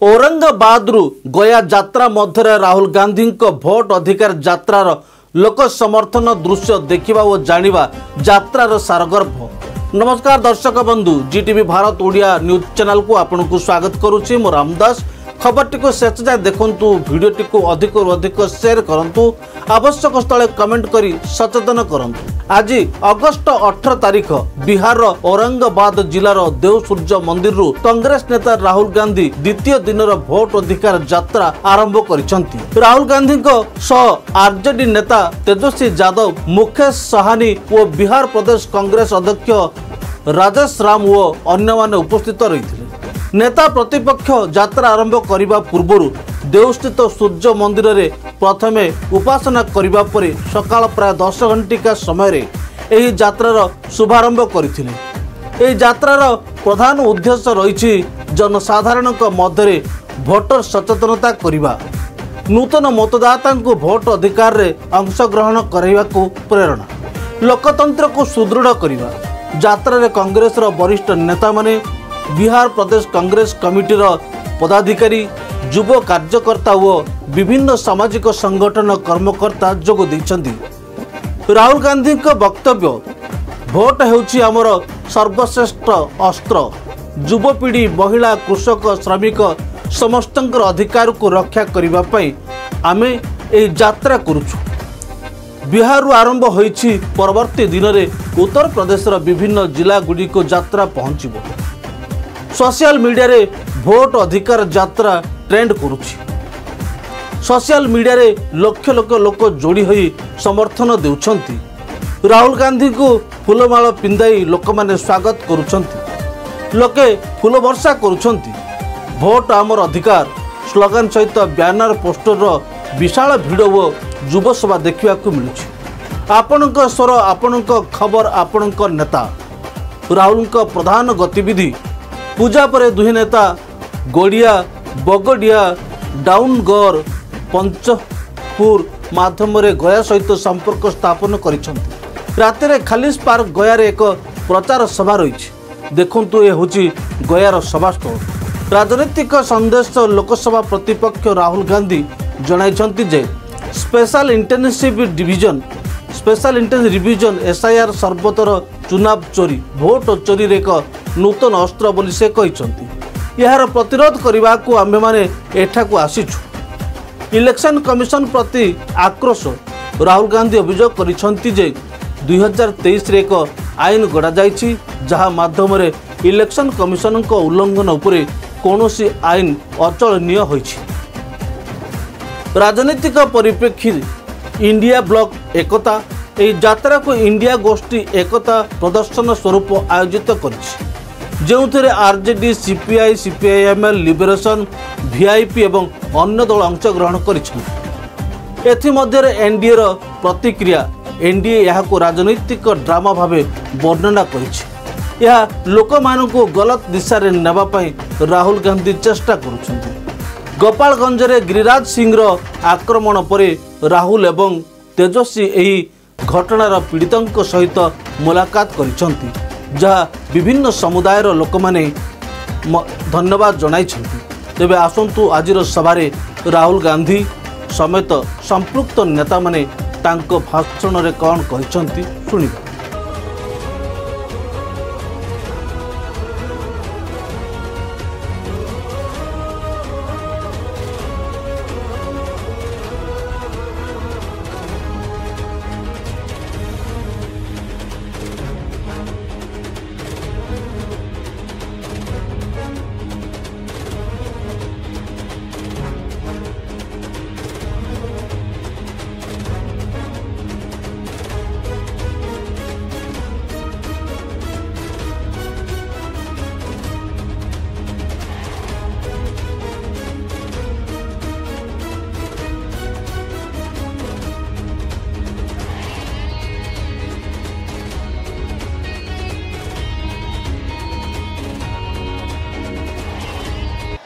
औरंगाबाद गया यात्रा मध्य राहुल गांधी भोट अधिकार यात्रार लोक समर्थन दृश्य देखा और जानिबा यात्रार सारगर्भ। नमस्कार दर्शक बंधु, जीटीवी भारत ओडिया न्यूज चैनल को आपन को स्वागत करुच्ची। मो रामदास खबर टी शेष जाए देखु, भिडियो टी अधिक अधिक शेयर करूँ, आवश्यक स्थले कमेंट करी सचेतन करूँ। आज अगस्ट 18 तारिख बिहार औरंगाबाद जिलार देवसूर्य मंदिर कांग्रेस नेता राहुल गांधी द्वितीय दिन भोट अधिकार यात्रा आरंभ करिसेंती। राहुल गांधी सह आरजेडी नेता तेजस्वी यादव, मुकेश साहनी और बिहार प्रदेश कांग्रेस अध्यक्ष राजेश राम और अन्य माने उपस्थित रही। नेता प्रतिपक्ष यात्रा आरंभ करने पूर्व देवस्थित सूर्य मंदिर रे प्रथमे उपासना करने पर सकाळ प्राय 10 घंटिका समय यह यात्रार शुभारंभ करथिले। एही यात्रार प्रधान उद्देश्य रही जनसाधारण मध्य भोटर सचेतनता करने, नूतन मतदाता को भोट अधिकार रे अंशग्रहण करने को प्रेरणा, लोकतंत्र को सुदृढ़ करने। यात्रा कांग्रेस वरिष्ठ नेता माने, बिहार प्रदेश कांग्रेस कमिटीर पदाधिकारी, युव कार्यकर्ता और विभिन्न सामाजिक संगठन कर्मकर्ता जोग देइछन्ति। राहुल गांधी का वक्तव्य, भोट हेउछि आमर सर्वश्रेष्ठ अस्त्र। युवपीढ़ी, महिला, कृषक, श्रमिक समस्तंकर अधिकार को रक्षा करिबा पई आमे एही यात्रा करूछु। बिहार आरंभ होइछि, परवर्ती दिन में उत्तर प्रदेशर विभिन्न जिला गुडी को यात्रा पहुंचबो। सोशल मीडिया रे भोट अधिकार यात्रा ट्रेंड करुछि। सोशल मीडिया रे लक्ष लक्ष लोक जोड़ी होई समर्थन देउछंती। राहुल गांधी को फूलमाल पिंधाई लोक माने स्वागत करुछंती। लोके फूल वर्षा करुछंती। भोट आमर अधिकार स्लोगान सहित ब्यानर, पोस्टर विशाल भिड़ और युवसभा देखा मिलुछि। आपणक स्वर, आपणक खबर, आपणक नेता। राहुल प्रधान गतिविधि पूजा पर दुहे नेता गोड़िया, बगडिया, डाउनगौर, पंचपुर माध्यम गया सहित संपर्क स्थापन करिसेंती। रातिर खालिस पार्क गया रे एक प्रचार सभा रही। देखंतु ये होची गयार सभास्थल। राजनीतिक संदेश लोकसभा प्रतिपक्ष राहुल गांधी जणाइछंती जे स्पेशल इंटेंसिव रिविजन एसआईआर सर्वतर चुनाव चोरी, भोट चोरी रे एक नूतन अस्त्र बोली से कहिसंती। यार प्रतिरोध करने को आमे माने एठाकू आसीछु। इलेक्शन कमिशन प्रति आक्रोश। राहुल गांधी अभियोग करिसंती जे 2023 रे एक आईन गड़ा जाइछि, जहा माध्यम रे इलेक्शन कमिशन को उल्लंघन उपरे कोनोसी आईन अचलनीय होइछि। राजनीतिक परिप्रेक्षी इंडिया ब्लॉक एकता एही यात्रा को इंडिया गोष्ठी एकता प्रदर्शन स्वरूप आयोजित करिछि, जो RJD, CPI, CPIML, liberation, VIP एवं अन्य दल अंशग्रहण करिछि। एथिमध्यरे एनडीए प्रतिक्रिया। एनडीए यहाको राजनैतिक ड्रामा भावे वर्णना करिछि। यह लोकमानंको गलत दिशा रे नेबा पई राहुल गांधी चेष्टा करुछन्ति। गोपालगंज रे गिरिराज सिंह आक्रमण परे राहुल एवं तेजस्वी एही घटनार पीड़ितों सहित मुलाकात करिछन्ति, जहाँ विभिन्न समुदायर लोक माने धन्यवाद जनाइछन्ति। तेबे आसंतु आजिर सभारे राहुल गांधी समेत संपृक्त नेता माने तांको भाषण रे कौन कहिछन्ति सुनिबा।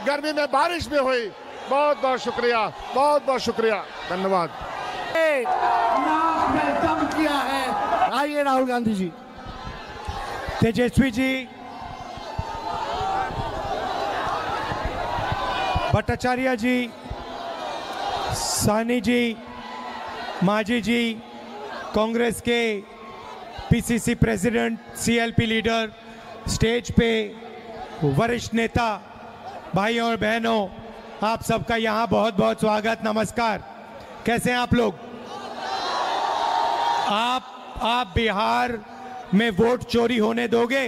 गर्मी में, बारिश में हुई, बहुत बहुत शुक्रिया, बहुत बहुत शुक्रिया, धन्यवाद। वेलकम किया है। आइए राहुल गांधी जी, तेजस्वी जी, भट्टाचार्य जी, साहनी जी, मांझी जी, कांग्रेस के PCC president, CLP leader, stage पे वरिष्ठ नेता, भाइयों और बहनों, आप सबका यहाँ बहुत बहुत स्वागत, नमस्कार। कैसे हैं आप लोग? आप बिहार में वोट चोरी होने दोगे?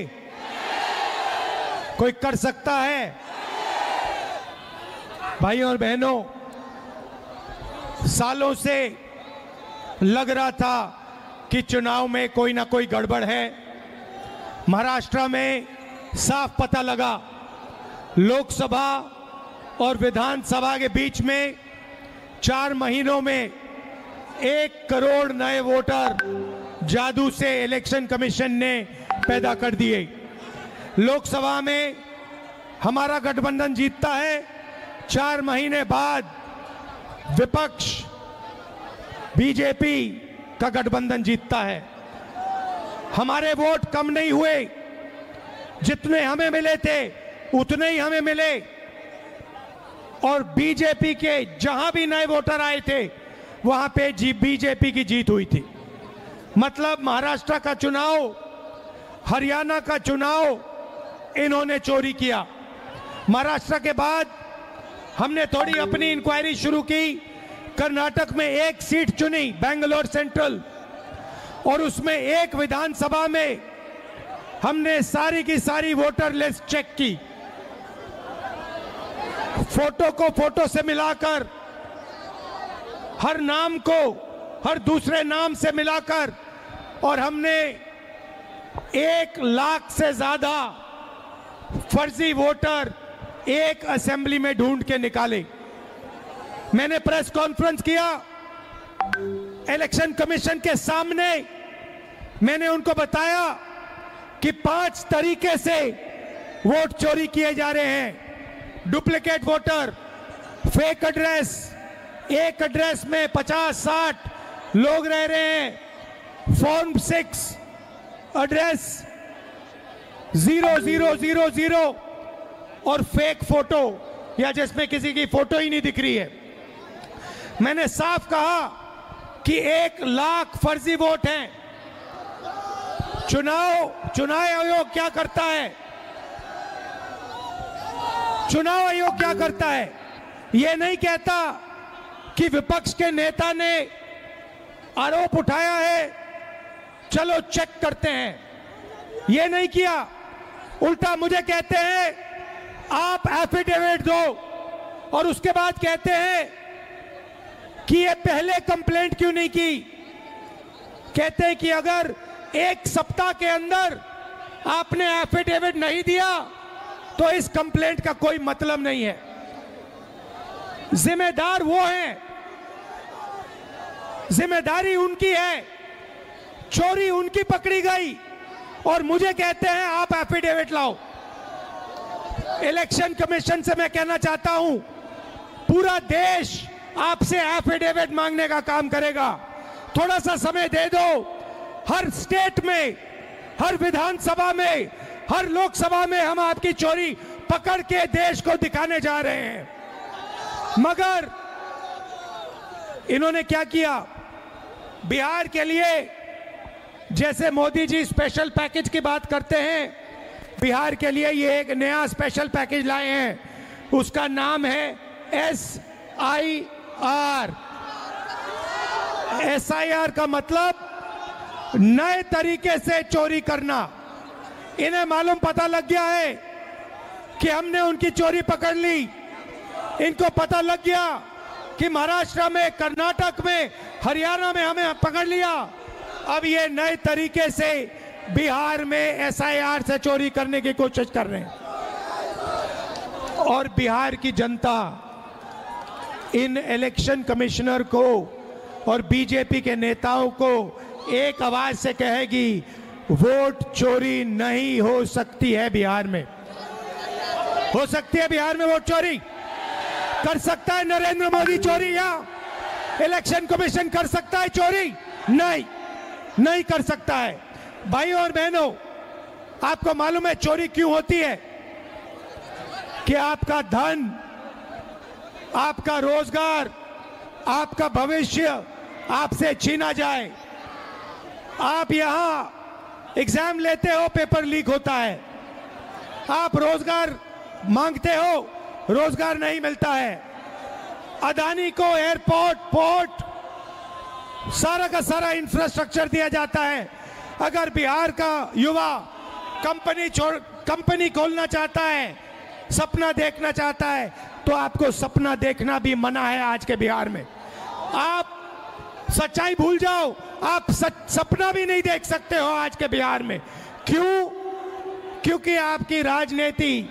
कोई कर सकता है? भाइयों और बहनों, सालों से लग रहा था कि चुनाव में कोई ना कोई गड़बड़ है। महाराष्ट्र में साफ पता लगा, लोकसभा और विधानसभा के बीच में 4 महीनों में 1 करोड़ नए वोटर जादू से इलेक्शन कमीशन ने पैदा कर दिए। लोकसभा में हमारा गठबंधन जीतता है, 4 महीने बाद विपक्ष बीजेपी का गठबंधन जीतता है। हमारे वोट कम नहीं हुए, जितने हमें मिले थे उतने ही हमें मिले, और बीजेपी के जहां भी नए वोटर आए थे वहां पे बीजेपी की जीत हुई थी। मतलब महाराष्ट्र का चुनाव, हरियाणा का चुनाव इन्होंने चोरी किया। महाराष्ट्र के बाद हमने थोड़ी अपनी इंक्वायरी शुरू की, कर्नाटक में 1 सीट चुनी, बेंगलोर सेंट्रल, और उसमें 1 विधानसभा में हमने सारी की सारी वोटर लिस्ट चेक की, फोटो को फोटो से मिलाकर, हर नाम को हर दूसरे नाम से मिलाकर, और हमने 1 लाख से ज्यादा फर्जी वोटर एक असेंबली में ढूंढ के निकाले। मैंने प्रेस कॉन्फ्रेंस किया इलेक्शन कमीशन के सामने, मैंने उनको बताया कि 5 तरीके से वोट चोरी किए जा रहे हैं। डुप्लीकेट वोटर, फेक एड्रेस, एक एड्रेस में 50-60 लोग रह रहे हैं, फॉर्म 6 एड्रेस 0000 और फेक फोटो, या जिसमें किसी की फोटो ही नहीं दिख रही है। मैंने साफ कहा कि 1 लाख फर्जी वोट हैं। चुनाव आयोग क्या करता है? चुनाव आयोग क्या करता है? यह नहीं कहता कि विपक्ष के नेता ने आरोप उठाया है, चलो चेक करते हैं। यह नहीं किया, उल्टा मुझे कहते हैं आप एफिडेविट दो, और उसके बाद कहते हैं कि ये पहले कंप्लेंट क्यों नहीं की। कहते हैं कि अगर 1 सप्ताह के अंदर आपने एफिडेविट नहीं दिया तो इस कंप्लेंट का कोई मतलब नहीं है। जिम्मेदार वो हैं, जिम्मेदारी उनकी है, चोरी उनकी पकड़ी गई, और मुझे कहते हैं आप एफिडेविट लाओ। इलेक्शन कमीशन से मैं कहना चाहता हूं, पूरा देश आपसे एफिडेविट मांगने का काम करेगा। थोड़ा सा समय दे दो। हर स्टेट में, हर विधानसभा में, हर लोकसभा में हम आपकी चोरी पकड़ के देश को दिखाने जा रहे हैं। मगर इन्होंने क्या किया? बिहार के लिए जैसे मोदी जी स्पेशल पैकेज की बात करते हैं, बिहार के लिए ये एक नया स्पेशल पैकेज लाए हैं, उसका नाम है SIR। SIR का मतलब नए तरीके से चोरी करना। इन्हें मालूम पता लग गया है कि हमने उनकी चोरी पकड़ ली। इनको पता लग गया कि महाराष्ट्र में, कर्नाटक में, हरियाणा में हमें पकड़ लिया। अब ये नए तरीके से बिहार में SIR से चोरी करने की कोशिश कर रहे हैं। और बिहार की जनता इन इलेक्शन कमिश्नर को और बीजेपी के नेताओं को एक आवाज से कहेगी, वोट चोरी नहीं हो सकती है बिहार में। हो सकती है बिहार में वोट चोरी? कर सकता है नरेंद्र मोदी चोरी, या इलेक्शन कमीशन कर सकता है चोरी? नहीं, नहीं कर सकता है। भाइयों और बहनों, आपको मालूम है चोरी क्यों होती है? कि आपका धन आपका रोजगार, आपका भविष्य आपसे छीना जाए। आप यहां एग्जाम लेते हो, पेपर लीक होता है। आप रोजगार मांगते हो, रोजगार नहीं मिलता है। अदानी को एयरपोर्ट, पोर्ट, सारा का सारा इंफ्रास्ट्रक्चर दिया जाता है। अगर बिहार का युवा कंपनी खोलना चाहता है, सपना देखना चाहता है, तो आपको सपना देखना भी मना है आज के बिहार में। आप सच्चाई भूल जाओ, आप सपना भी नहीं देख सकते हो आज के बिहार में। क्यों? क्योंकि आपकी राजनीति,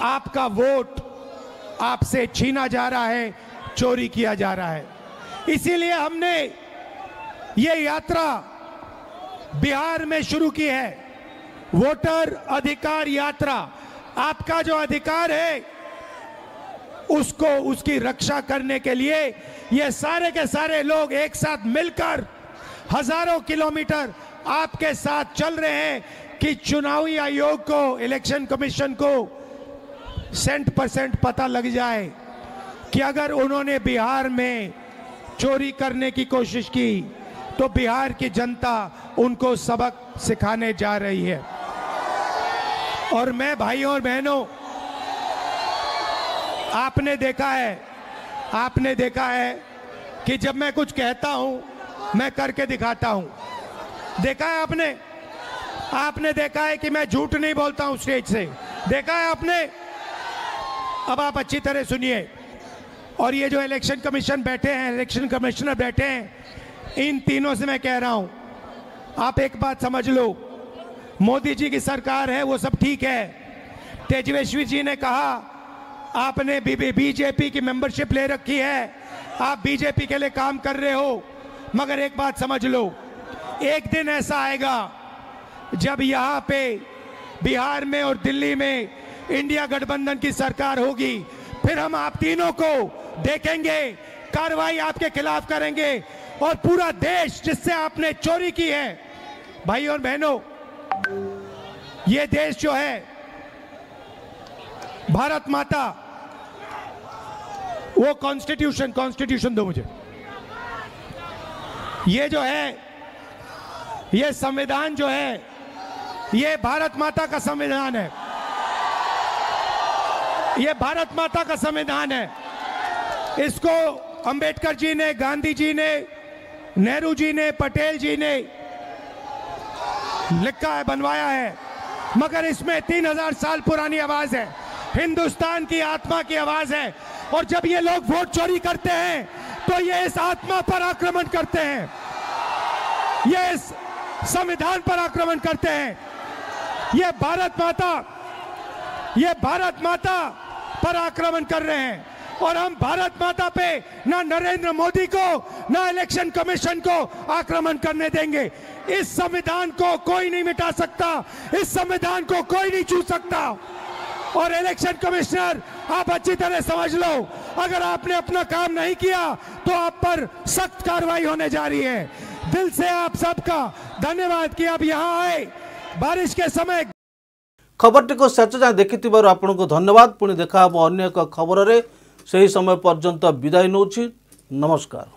आपका वोट आपसे छीना जा रहा है, चोरी किया जा रहा है। इसीलिए हमने ये यात्रा बिहार में शुरू की है, वोटर अधिकार यात्रा। आपका जो अधिकार है उसको, उसकी रक्षा करने के लिए ये सारे के सारे लोग एक साथ मिलकर हजारों किलोमीटर आपके साथ चल रहे हैं कि चुनावी आयोग को, इलेक्शन कमीशन को 100% पता लग जाए कि अगर उन्होंने बिहार में चोरी करने की कोशिश की तो बिहार की जनता उनको सबक सिखाने जा रही है। और मैं भाइयों और बहनों, आपने देखा है कि जब मैं कुछ कहता हूं मैं करके दिखाता हूं। देखा है आपने देखा है कि मैं झूठ नहीं बोलता हूं स्टेज से। देखा है आपने। अब आप अच्छी तरह सुनिए। और ये जो इलेक्शन कमीशन बैठे हैं, इलेक्शन कमिश्नर बैठे हैं, इन तीनों से मैं कह रहा हूं, आप एक बात समझ लो, मोदी जी की सरकार है, वो सब ठीक है। तेजस्वी जी ने कहा आपने बीजेपी की मेंबरशिप ले रखी है, आप बीजेपी के लिए काम कर रहे हो, मगर एक बात समझ लो, एक दिन ऐसा आएगा जब यहाँ पे बिहार में और दिल्ली में इंडिया गठबंधन की सरकार होगी, फिर हम आप तीनों को देखेंगे, कार्रवाई आपके खिलाफ करेंगे और पूरा देश जिससे आपने चोरी की है। भाइयों और बहनों, ये देश जो है, भारत माता, वो कॉन्स्टिट्यूशन दो मुझे। ये जो है, ये संविधान जो है, ये भारत माता का संविधान है। ये भारत माता का संविधान है। इसको अंबेडकर जी ने, गांधी जी ने, नेहरू जी ने, पटेल जी ने लिखा है, बनवाया है, मगर इसमें 3000 साल पुरानी आवाज है, हिंदुस्तान की आत्मा की आवाज है। और जब ये लोग वोट चोरी करते हैं तो ये इस आत्मा पर आक्रमण करते हैं, ये इस संविधान पर आक्रमण करते हैं। ये भारत माता पर आक्रमण कर रहे हैं। और हम भारत माता पे ना नरेंद्र मोदी को, ना इलेक्शन कमीशन को आक्रमण करने देंगे। इस संविधान को कोई नहीं मिटा सकता, इस संविधान को कोई नहीं छू सकता। और इलेक्शन कमिश्नर, आप अच्छी तरह समझ लो, अगर आपने अपना काम नहीं किया तो आप पर सख्त कार्रवाई होने जा रही है। दिल से आप सबका धन्यवाद कि आप यहाँ आए बारिश के समय। खबरटी को शेष जाए देखि आपको धन्यवाद। पुणी देखा अन्य एक खबर से ही समय पर्यंत विदाय नौछि। नमस्कार।